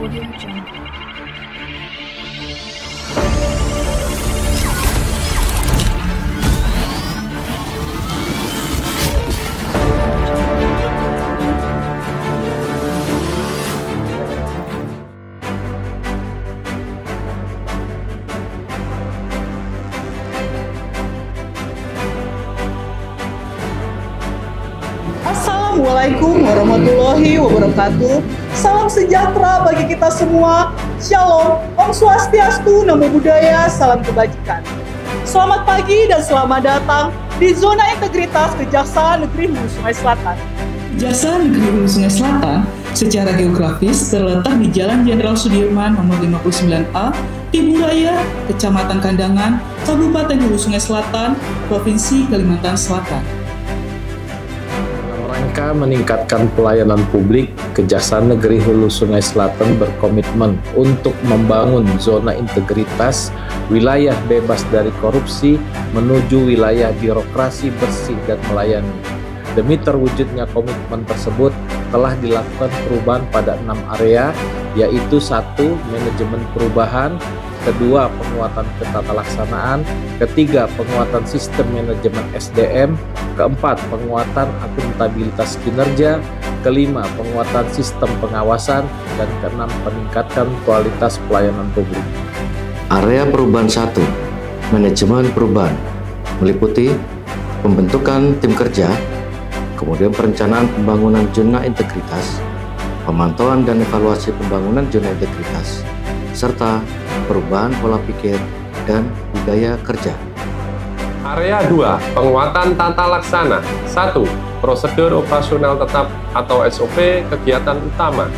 Audio Jungle. Assalamualaikum warahmatullahi wabarakatuh. Salam sejahtera bagi kita semua. Shalom, Om Swastiastu, Namo Buddhaya, salam kebajikan. Selamat pagi dan selamat datang di zona integritas Kejaksaan Negeri Hulu Sungai Selatan. Kejaksaan Negeri Hulu Sungai Selatan secara geografis terletak di Jalan Jenderal Sudirman nomor 59A, Tiburaya, Kecamatan Kandangan, Kabupaten Hulu Sungai Selatan, Provinsi Kalimantan Selatan. Rangka meningkatkan pelayanan publik, Kejaksaan Negeri Hulu Sungai Selatan berkomitmen untuk membangun zona integritas, wilayah bebas dari korupsi, menuju wilayah birokrasi bersih dan melayani. Demi terwujudnya komitmen tersebut, telah dilakukan perubahan pada 6 area, yaitu 1. Manajemen perubahan, 2. Penguatan ketatalaksanaan, 3. Penguatan sistem manajemen SDM, 4. Penguatan akuntabilitas kinerja, 5. Penguatan sistem pengawasan, dan 6. Peningkatan kualitas pelayanan publik. Area perubahan 1, manajemen perubahan, meliputi pembentukan tim kerja, kemudian perencanaan pembangunan zona integritas, pemantauan dan evaluasi pembangunan zona integritas, serta perubahan pola pikir dan budaya kerja. Area 2, penguatan tata laksana. 1. Prosedur operasional tetap atau SOP kegiatan utama.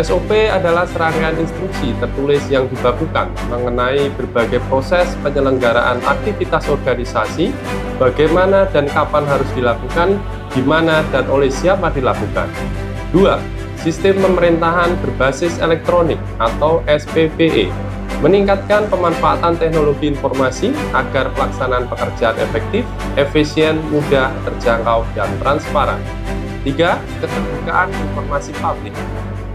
SOP adalah serangkaian instruksi tertulis yang dibakukan mengenai berbagai proses penyelenggaraan aktivitas organisasi, bagaimana dan kapan harus dilakukan, di mana dan oleh siapa dilakukan. 2. Sistem pemerintahan berbasis elektronik atau SPBE, meningkatkan pemanfaatan teknologi informasi agar pelaksanaan pekerjaan efektif, efisien, mudah, terjangkau, dan transparan. 3. Keterbukaan informasi publik.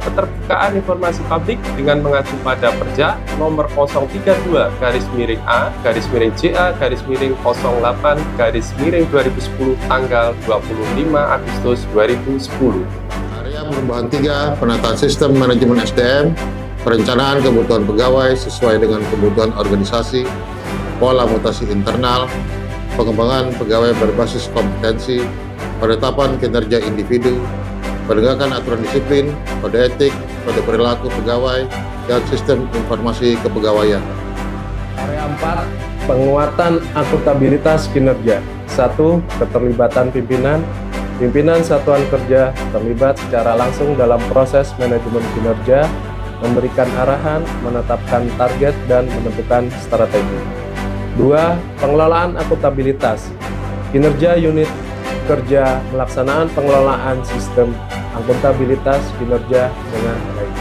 Keterbukaan informasi publik dengan mengacu pada Perja nomor 032-A/JA/08/2010 tanggal 25 Agustus 2010. Area perubahan 3, penataan sistem manajemen SDM, perencanaan kebutuhan pegawai sesuai dengan kebutuhan organisasi, pola mutasi internal, pengembangan pegawai berbasis kompetensi, penetapan kinerja individu, penegakan aturan disiplin, kode etik, kode perilaku pegawai, dan sistem informasi kepegawaian. Area 4, penguatan akuntabilitas kinerja. 1. Keterlibatan pimpinan. Pimpinan satuan kerja terlibat secara langsung dalam proses manajemen kinerja, memberikan arahan, menetapkan target, dan menentukan strategi. 2. Pengelolaan akuntabilitas. Kinerja unit kerja melaksanaan pengelolaan sistem akuntabilitas kinerja dengan baik.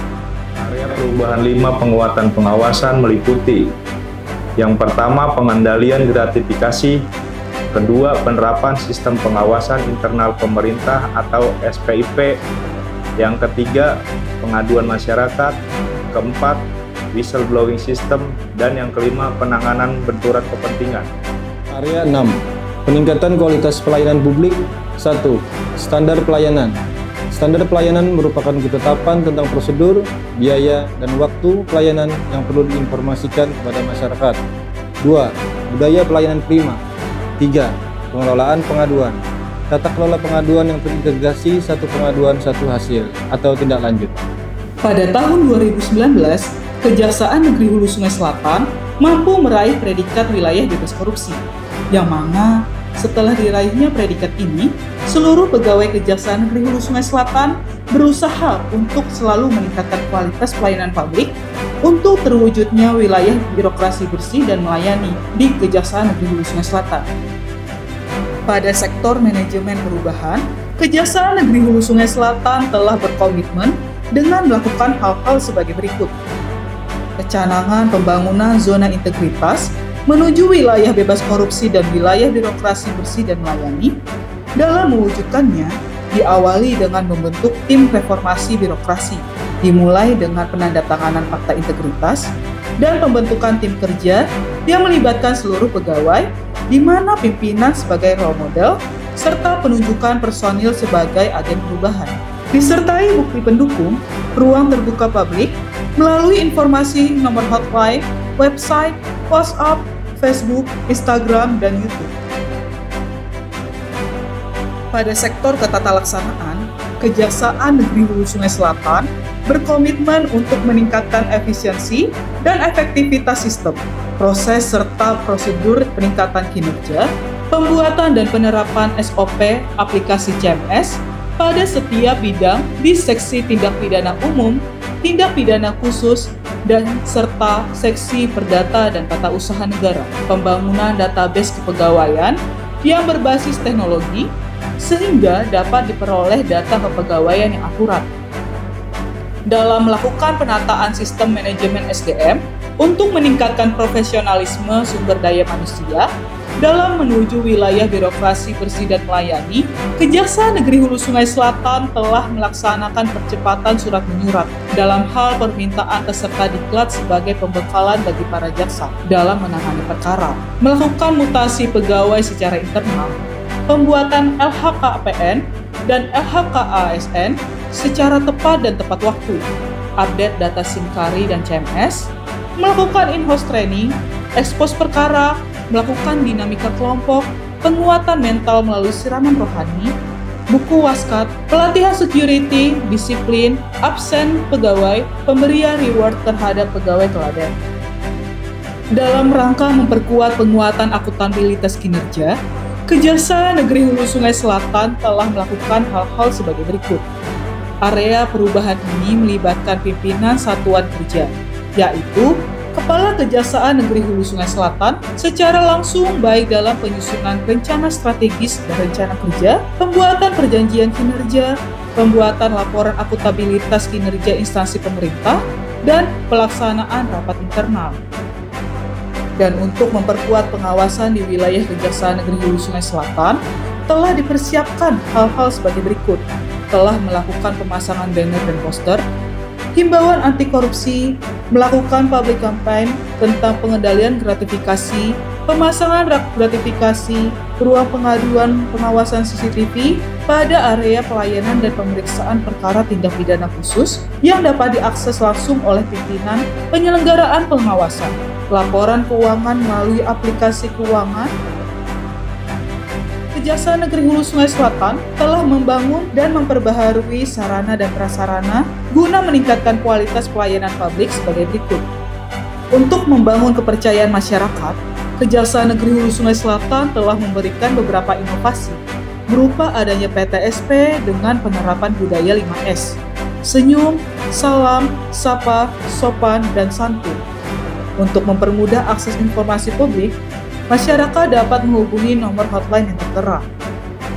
Area perubahan 5, penguatan pengawasan meliputi yang pertama, pengendalian gratifikasi, kedua, penerapan sistem pengawasan internal pemerintah atau SPIP, yang ketiga, pengaduan masyarakat, keempat, whistleblowing system, dan yang kelima, penanganan benturan kepentingan. Area 6, peningkatan kualitas pelayanan publik. 1. Standar pelayanan. Standar pelayanan merupakan ketetapan tentang prosedur, biaya, dan waktu pelayanan yang perlu diinformasikan kepada masyarakat. 2. Budaya pelayanan prima. 3. Pengelolaan pengaduan. Tata kelola pengaduan yang terintegrasi satu pengaduan satu hasil atau tindak lanjut. Pada tahun 2019, Kejaksaan Negeri Hulu Sungai Selatan mampu meraih predikat wilayah bebas korupsi, yang mana setelah diraihnya predikat ini, seluruh pegawai Kejaksaan Negeri Hulu Sungai Selatan berusaha untuk selalu meningkatkan kualitas pelayanan publik untuk terwujudnya wilayah birokrasi bersih dan melayani di Kejaksaan Negeri Hulu Sungai Selatan. Pada sektor manajemen perubahan, Kejaksaan Negeri Hulu Sungai Selatan telah berkomitmen dengan melakukan hal-hal sebagai berikut. Kecanangan pembangunan zona integritas menuju wilayah bebas korupsi dan wilayah birokrasi bersih dan melayani. Dalam mewujudkannya, diawali dengan membentuk tim reformasi birokrasi dimulai dengan penandatanganan fakta integritas dan pembentukan tim kerja yang melibatkan seluruh pegawai, di mana pimpinan sebagai role model, serta penunjukan personil sebagai agen perubahan. Disertai bukti pendukung, ruang terbuka publik melalui informasi nomor hotline, website, WhatsApp, Facebook, Instagram, dan YouTube. Pada sektor ketatalaksanaan, Kejaksaan Negeri Hulu Sungai Selatan berkomitmen untuk meningkatkan efisiensi dan efektivitas sistem, proses serta prosedur peningkatan kinerja, pembuatan dan penerapan SOP aplikasi CMS pada setiap bidang di seksi tindak pidana umum, tindak pidana khusus, dan serta seksi perdata dan tata usaha negara, pembangunan database kepegawaian yang berbasis teknologi, sehingga dapat diperoleh data kepegawaian yang akurat. Dalam melakukan penataan sistem manajemen SDM untuk meningkatkan profesionalisme sumber daya manusia dalam menuju wilayah birokrasi bersih dan melayani, Kejaksaan Negeri Hulu Sungai Selatan telah melaksanakan percepatan surat menyurat dalam hal permintaan peserta diklat sebagai pembekalan bagi para jaksa dalam menangani perkara, melakukan mutasi pegawai secara internal, pembuatan LHKPN dan LHKASN secara tepat dan tepat waktu, update data SIM-KARI dan CMS, melakukan in-house training, ekspos perkara, melakukan dinamika kelompok, penguatan mental melalui siraman rohani, buku waskat, pelatihan security, disiplin, absen pegawai, pemberian reward terhadap pegawai teladan. Dalam rangka memperkuat penguatan akuntabilitas kinerja, Kejaksaan Negeri Hulu Sungai Selatan telah melakukan hal-hal sebagai berikut. Area perubahan ini melibatkan pimpinan satuan kerja, yaitu Kepala Kejaksaan Negeri Hulu Sungai Selatan secara langsung baik dalam penyusunan rencana strategis dan rencana kerja, pembuatan perjanjian kinerja, pembuatan laporan akuntabilitas kinerja instansi pemerintah, dan pelaksanaan rapat internal. Dan untuk memperkuat pengawasan di wilayah Kejaksaan Negeri Hulu Sungai Selatan, telah dipersiapkan hal-hal sebagai berikut. Telah melakukan pemasangan banner dan poster, himbauan anti korupsi, melakukan public campaign tentang pengendalian gratifikasi, pemasangan rak gratifikasi, ruang pengaduan pengawasan CCTV pada area pelayanan dan pemeriksaan perkara tindak pidana khusus yang dapat diakses langsung oleh pimpinan penyelenggaraan pengawasan, laporan keuangan melalui aplikasi keuangan. Kejaksaan Negeri Hulu Sungai Selatan telah membangun dan memperbaharui sarana dan prasarana guna meningkatkan kualitas pelayanan publik sebagai berikut. Untuk membangun kepercayaan masyarakat, Kejaksaan Negeri Hulu Sungai Selatan telah memberikan beberapa inovasi, berupa adanya PTSP dengan penerapan budaya 5S, senyum, salam, sapa, sopan, dan santun. Untuk mempermudah akses informasi publik, masyarakat dapat menghubungi nomor hotline yang tertera.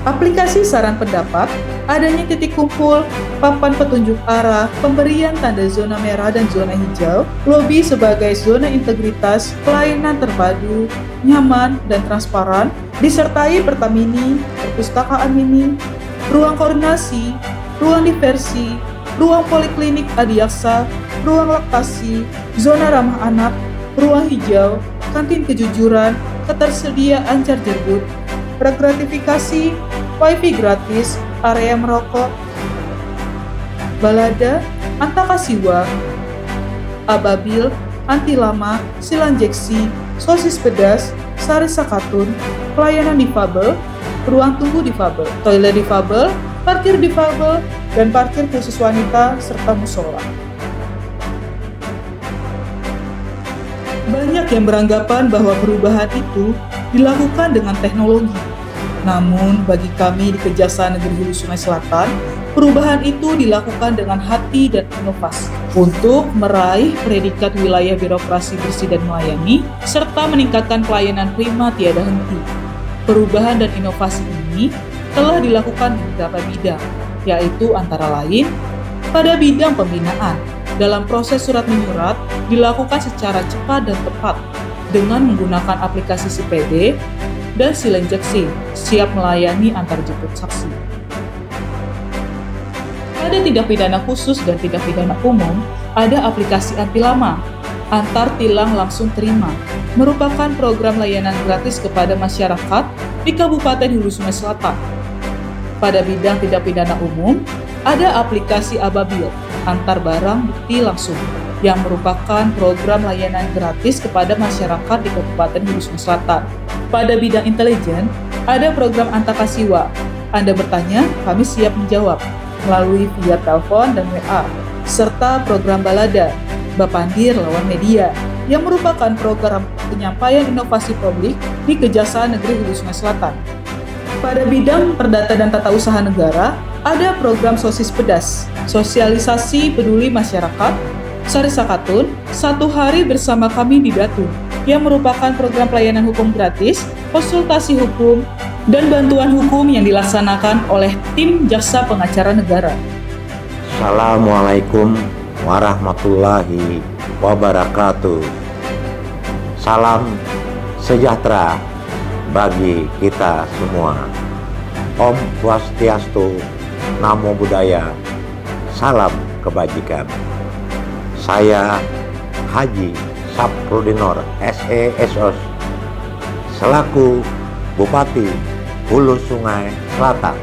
Aplikasi saran pendapat, adanya titik kumpul, papan petunjuk arah, pemberian tanda zona merah dan zona hijau, lobi sebagai zona integritas, pelayanan terpadu, nyaman, dan transparan, disertai pertamini, perpustakaan mini, ruang koordinasi, ruang diversi, ruang poliklinik adiaksa, ruang laktasi, zona ramah anak, ruang hijau, kantin kejujuran, ketersediaan charger boot, gratifikasi, wifi gratis, area merokok, balada, antakasiwa, ababil, anti lama, silanjeksi, sosis pedas, sari sakatun, pelayanan difabel, ruang tunggu difabel, toilet difabel, parkir difabel, dan parkir khusus wanita, serta musola. Banyak yang beranggapan bahwa perubahan itu dilakukan dengan teknologi. Namun, bagi kami di Kejaksaan Negeri Hulu Sungai Selatan, perubahan itu dilakukan dengan hati dan inovasi untuk meraih predikat wilayah birokrasi bersih dan melayani, serta meningkatkan pelayanan prima tiada henti. Perubahan dan inovasi ini telah dilakukan di beberapa bidang, yaitu antara lain pada bidang pembinaan. Dalam proses surat menyurat dilakukan secara cepat dan tepat dengan menggunakan aplikasi CPD dan Silenjeksi, siap melayani antar jemput saksi. Pada tindak pidana khusus dan tindak pidana umum, ada aplikasi anti lama, Antar Tilang Langsung Terima, merupakan program layanan gratis kepada masyarakat di Kabupaten Hulu Sungai Selatan. Pada bidang tindak pidana umum, ada aplikasi Ababil, Antar Barang Bukti Langsung, yang merupakan program layanan gratis kepada masyarakat di Kabupaten Hulu Sungai Selatan. Pada bidang intelijen, ada program Antakasiwa. Anda bertanya, kami siap menjawab melalui via telepon dan WA, serta program Balada, Bapandir Lawan Media, yang merupakan program penyampaian inovasi publik di Kejaksaan Negeri Hulu Sungai Selatan. Pada bidang perdata dan tata usaha negara, ada program Sosis Pedas, sosialisasi peduli masyarakat, Sari Sakatun, 1 hari bersama kami di Datun, yang merupakan program pelayanan hukum gratis, konsultasi hukum, dan bantuan hukum yang dilaksanakan oleh tim Jaksa Pengacara Negara. Assalamualaikum warahmatullahi wabarakatuh. Salam sejahtera bagi kita semua. Om Swastiastu, Namo Buddhaya, salam kebajikan. Saya Haji Saprudinor SE.Sos, selaku Bupati Hulu Sungai Selatan.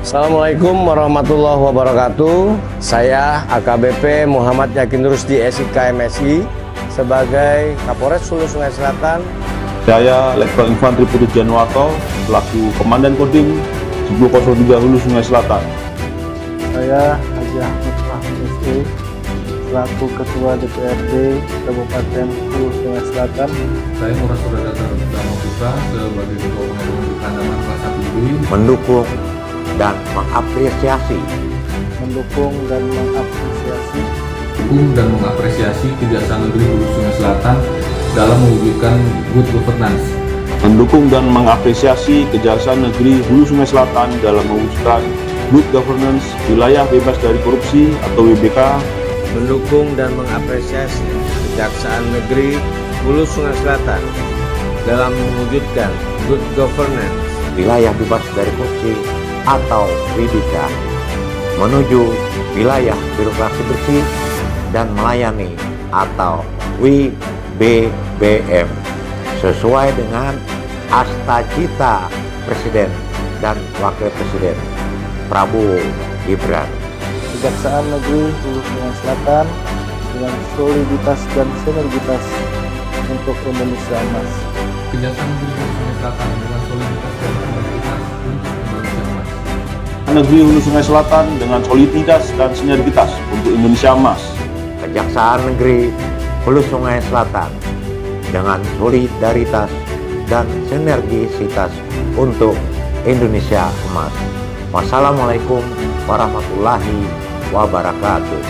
Assalamualaikum warahmatullahi wabarakatuh. Saya AKBP Muhammad Yakin Rusdi SIK MSI sebagai Kapolres Hulu Sungai Selatan. Saya Letkol Infantri Putut Januarto selaku Komandan Kodim 1003 Hulu Sungai Selatan. Saya Haji Ahmad Fahmi SE selaku Ketua DPRD Kabupaten Hulu Sungai Selatan. Saya Muras Sudadata Dama Putra sebagai Ketua Umum Kandangan Kelas 1 mendukung dan mengapresiasi Kejaksaan Negeri Hulu Sungai Selatan dalam mewujudkan good governance. Mendukung dan mengapresiasi Kejaksaan Negeri Hulu Sungai Selatan dalam mewujudkan good governance wilayah bebas dari korupsi atau WBK. Mendukung dan mengapresiasi Kejaksaan Negeri Hulu Sungai Selatan dalam mewujudkan good governance wilayah bebas dari korupsi atau WBK menuju wilayah birokrasi bersih dan melayani atau WBBM sesuai dengan Astacita Presiden dan Wakil Presiden Prabowo Gibran. Kejaksaan Negeri Hulu Sungai Selatan dengan soliditas dan sinergitas untuk Indonesia Emas. Kejaksaan Negeri Hulu Sungai Selatan dengan soliditas dan sinergitas untuk Indonesia Emas. Negeri Hulu Sungai Selatan dengan soliditas dan sinergitas untuk Indonesia Emas. Kejaksaan Negeri Hulu Sungai Selatan dengan solidaritas dan sinergisitas untuk Indonesia Emas. Wassalamualaikum warahmatullahi wabarakatuh.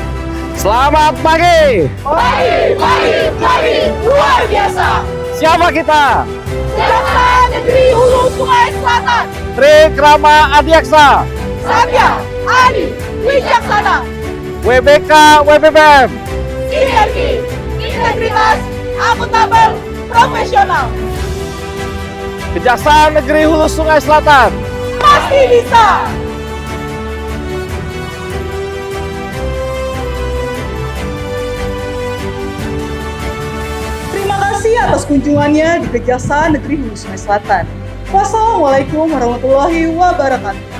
Selamat pagi. Pagi, luar biasa. Siapa kita? Kejaksaan Negeri Hulu Sungai Selatan. Trikrama Adiaksa. Satya, Adi, Wijaksana. WBK, WBBM. Sinergi, integritas, akuntabel, profesional. Kejaksaan Negeri Hulu Sungai Selatan. Pasti bisa. Terima kasih atas kunjungannya di Kejaksaan Negeri Hulu Sungai Selatan. Wassalamualaikum warahmatullahi wabarakatuh.